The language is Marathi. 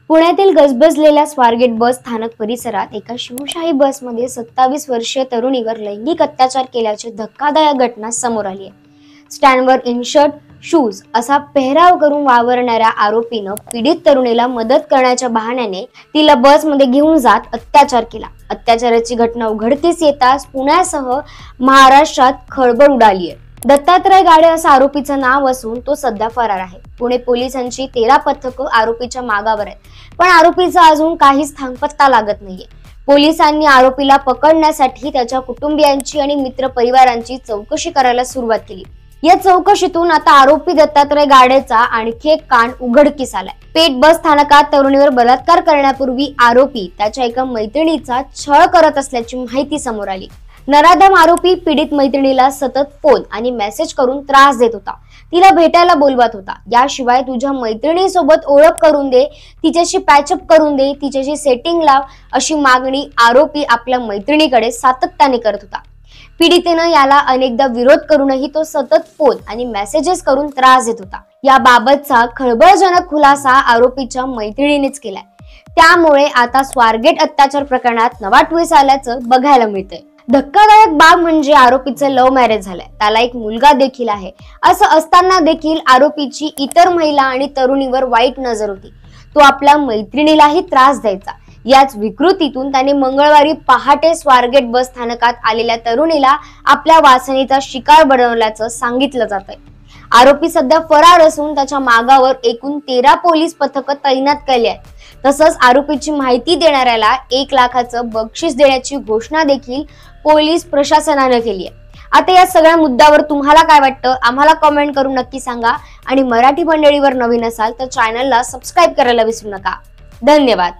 पुण्यातील गजबजलेल्या स्वारगेट बस स्थानक परिसरात एका शिवशाही बसमध्ये 27 वर्षीय तरुणीवर लैंगिक अत्याचार केल्याची धक्कादायक घटना समोर आली आहे। स्टँडवर इनशर्ट शूज असा पेहराव करून वावरणाऱ्या आरोपीनं पीडित तरुणीला मदत करण्याच्या बहाण्याने तिला बसमध्ये घेऊन जात अत्याचार केला। अत्याचाराची घटना उघडकीस येताच पुण्यासह महाराष्ट्रात खळबळ उडाली आहे। दत्तात्रय गाडे असं आरोपीचं नाव असून तो सध्या फरार आहे। पुणे पोलिसांची 13 पथकं आरोपीच्या मागावर आहेत, पण आरोपीचा अजून काहीच थांगपत्ता लागत नाहीये। पोलिसांनी आरोपीला पकडण्यासाठी त्याच्या कुटुंबियांची आणि मित्र परिवारांची चौकशी करायला सुरुवात केली। या चौकशीतून आता आरोपी दत्तात्रय गाडेचा आणखी एक कांड उघडकीस आलाय। पेठ बस स्थानकात तरुणीवर बलात्कार करण्यापूर्वी आरोपी त्याच्या एका मैत्रिणीचा छळ करत असल्याची माहिती समोर आली। नराधम आरोपी पीडित मैत्रिणीला सतत फोन आणि मेसेज करून त्रास देत होता, तिला भेटायला बोलवत होता। याशिवाय तुझ्या मैत्रिणीसोबत ओळख करून दे, तिच्याशी पॅचअप करून दे, तिच्याशी सेटिंग लाव अशी मागणी आरोपी आपल्या मैत्रिणीकडे सातत्याने करत होता। पीडितेनं याला अनेकदा विरोध करूनही तो सतत फोन आणि मेसेजेस करून त्रास देत होता। याबाबतचा खळबळजनक खुलासा आरोपीच्या मैत्रिणीनेच केलाय। त्यामुळे आता स्वारगेट अत्याचार प्रकरणात नवा ट्विस्ट आल्याचं बघायला मिळतंय। धक्कादायक बाब म्हणजे आरोपीचं लव्ह मॅरेज झालंय, त्याला एक मुलगा देखील आहे। असं असताना देखील आरोपीची इतर महिला आणि तरुणीवर वाईट नजर होती। तो आपल्या मैत्रिणीलाही त्रास द्यायचा। याच विकृतीतून त्याने मंगळवारी पहाटे स्वारगेट बस स्थानकात आलेल्या तरुणीला आपल्या वासनेचा शिकार बनवल्याचं सांगितलं जातंय। आरोपी सध्या फरार असून त्याच्या मागावर एकूण 13 पोलीस पथकं तैनात केली आहेत। तसंच आरोपीची माहिती देणाऱ्याला 1 लाखाचं बक्षीस देण्याची घोषणा देखील पोलीस प्रशासनाने केली आहे। आता या सगळ्या मुद्द्यावर तुम्हाला काय वाटतं आम्हाला कमेंट करून नक्की सांगा आणि मराठी मंडळीवर नवीन असाल तर चॅनलला सबस्क्राईब करायला विसरू नका। धन्यवाद।